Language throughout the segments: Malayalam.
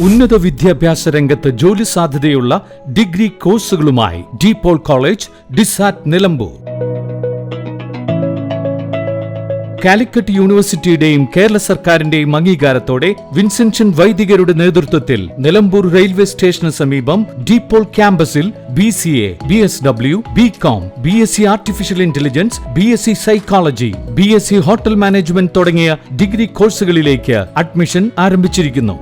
ഉന്നത വിദ്യാഭ്യാസ രംഗത്ത് ജോലി സാധ്യതയുള്ള ഡിഗ്രി കോഴ്സുകളുമായി DePaul കോളേജ്, ഡിസാറ്റ്, നിലമ്പൂർ. കാലിക്കറ്റ് യൂണിവേഴ്സിറ്റിയുടെയും കേരള സർക്കാരിന്റെയും അംഗീകാരത്തോടെ വിൻസെൻഷൻ വൈദികരുടെ നേതൃത്വത്തിൽ നിലമ്പൂർ റെയിൽവേ സ്റ്റേഷന് സമീപം DePaul ക്യാമ്പസിൽ BCA, BSW, BCom, BSc artificial intelligence, BSc psychology, BSc hotel management തുടങ്ങിയ ഡിഗ്രി കോഴ്സുകളിലേക്ക് അഡ്മിഷൻ ആരംഭിച്ചിരിക്കുന്നു.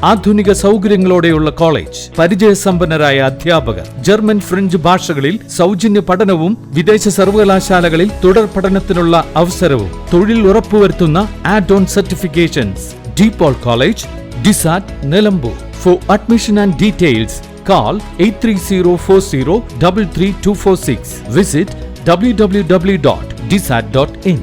ആധുനിക സൗകര്യങ്ങളോടെയുള്ള കോളേജ്, പരിചയസമ്പന്നരായ അധ്യാപകർ, ജർമ്മൻ, ഫ്രഞ്ച് ഭാഷകളിൽ സൗജന്യ പഠനവും വിദേശ സർവകലാശാലകളിൽ തുടർ പഠനത്തിനുള്ള അവസരവും തൊഴിൽ ഉറപ്പുവരുത്തുന്ന add on certifications. DePaul college, ഡിസാറ്റ്, Nilambur. For admission and details call 8304033246. Visit www.disat.in.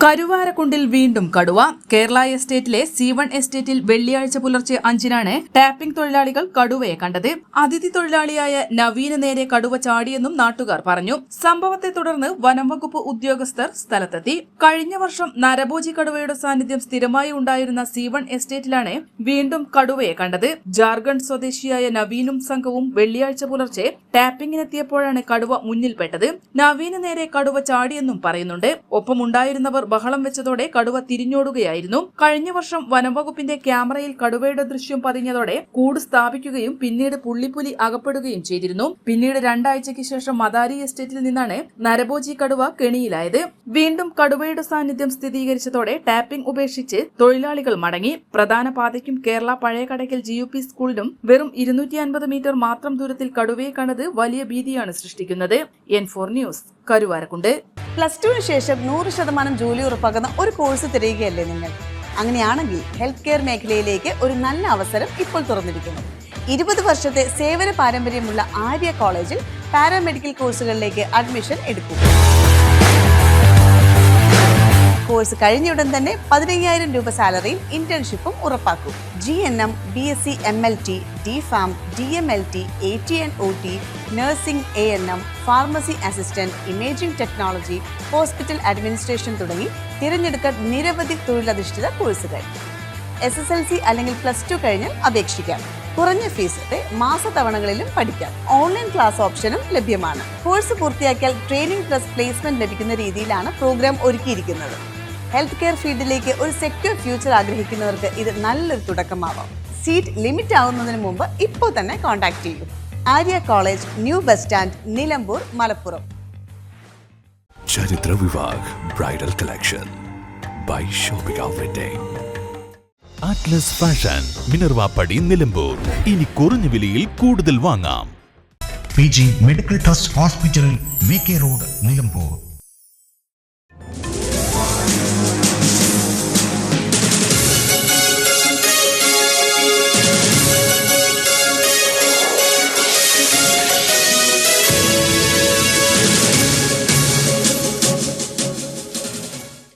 കരുവാരക്കുണ്ടിൽ വീണ്ടും കടുവ. കേരള എസ്റ്റേറ്റിലെ C1 എസ്റ്റേറ്റിൽ വെള്ളിയാഴ്ച പുലർച്ചെ 5-നാണ് ടാപ്പിംഗ് തൊഴിലാളികൾ കടുവയെ കണ്ടത്. അതിഥി തൊഴിലാളിയായ നവീന് നേരെ കടുവ ചാടിയെന്നും നാട്ടുകാർ പറഞ്ഞു. സംഭവത്തെ തുടർന്ന് വനംവകുപ്പ് ഉദ്യോഗസ്ഥർ സ്ഥലത്തെത്തി. കഴിഞ്ഞ വർഷം നരഭോജി കടുവയുടെ സാന്നിധ്യം സ്ഥിരമായി ഉണ്ടായിരുന്ന C1 എസ്റ്റേറ്റിലാണ് വീണ്ടും കടുവയെ കണ്ടത്. ജാർഖണ്ഡ് സ്വദേശിയായ നവീനും സംഘവും വെള്ളിയാഴ്ച പുലർച്ചെ ടാപ്പിംഗിനെത്തിയപ്പോഴാണ് കടുവ മുന്നിൽപ്പെട്ടത്. നവീന് നേരെ കടുവ ചാടിയെന്നും പറയുന്നുണ്ട്. ഒപ്പമുണ്ടായിരുന്നവർ ബഹളം വെച്ചതോടെ കടുവ തിരിഞ്ഞോടുകയായിരുന്നു. കഴിഞ്ഞ വർഷം വനംവകുപ്പിന്റെ ക്യാമറയിൽ കടുവയുടെ ദൃശ്യം പതിഞ്ഞതോടെ കൂട് സ്ഥാപിക്കുകയും പിന്നീട് പുള്ളിപ്പുലി അകപ്പെടുകയും ചെയ്തിരുന്നു. പിന്നീട് 2 ആഴ്ചയ്ക്ക് ശേഷം മദാരി എസ്റ്റേറ്റിൽ നിന്നാണ് നരഭോജി കടുവ കെണിയിലായത്. വീണ്ടും കടുവയുടെ സാന്നിധ്യം സ്ഥിരീകരിച്ചതോടെ ടാപ്പിംഗ് ഉപേക്ഷിച്ച് തൊഴിലാളികൾ മടങ്ങി. പ്രധാന പാതയ്ക്കും കേരള പഴയകടയ്ക്കൽ GUP സ്കൂളിനും വെറും 250 മീറ്റർ മാത്രം ദൂരത്തിൽ കടുവയെ കണ്ടത് വലിയ ഭീതിയാണ് സൃഷ്ടിക്കുന്നത്. N4 news, Karuvarakundu. +2 ശേഷം 100% ജോലി ഉറപ്പാക്കുന്ന ഒരു കോഴ്സ് തിരയുകയല്ലേ നിങ്ങൾ? അങ്ങനെയാണെങ്കിൽ ഹെൽത്ത് കെയർ മേഖലയിലേക്ക് ഒരു നല്ല അവസരം ഇപ്പോൾ തുറന്നിരിക്കുന്നു. 20 വർഷത്തെ സേവന പാരമ്പര്യമുള്ള ആര്യ കോളേജിൽ പാരാമെഡിക്കൽ കോഴ്സുകളിലേക്ക് അഡ്മിഷൻ എടുക്കും. കോഴ്സ് കഴിഞ്ഞയുടൻ തന്നെ 15,000 രൂപ സാലറിയും ഇന്റേൺഷിപ്പും ഉറപ്പാക്കും. GNM, BSc MLT, DPharm, DMLT, AT&OT, nursing, ANM, pharmacy assistant, imaging technology, hospital administration തുടങ്ങി തിരഞ്ഞെടുക്കാൻ നിരവധി തൊഴിലധിഷ്ഠിത കോഴ്സുകൾ. SSLC അല്ലെങ്കിൽ +2 കഴിഞ്ഞാൽ അപേക്ഷിക്കാം. കുറഞ്ഞ ഫീസോടെ മാസത്തവണകളിലും പഠിക്കാം. ഓൺലൈൻ ക്ലാസ് ഓപ്ഷനും ലഭ്യമാണ്. കോഴ്സ് പൂർത്തിയാക്കിയാൽ ട്രെയിനിങ് പ്ലസ് പ്ലേസ്മെന്റ് ലഭിക്കുന്ന രീതിയിലാണ് പ്രോഗ്രാം ഒരുക്കിയിരിക്കുന്നത്. ഹെൽത്ത് കെയർ ഫീൽഡിലേക്ക് ഒരു സെക്യൂർ ഫ്യൂച്ചർ ആഗ്രഹിക്കുന്നവർക്ക് ഇത് നല്ലൊരു തുടക്കമാവാം. സീറ്റ് ലിമിറ്റ് ആവുന്നതിന് മുമ്പ് ഇപ്പോൾ തന്നെ കോൺടാക്ട് ചെയ്യൂ. Arya college, new bus stand, Nilambur, Malappuram. ചരിത്ര Vivah bridal collection by shopping outlet. Atlas fashion, Minerva Padi, Nilambur. ഇനി കുറഞ്ഞ വിലയിൽ കൂടുതൽ വാങ്ങാം. PG medical trust hospital, VK road, Nilambur.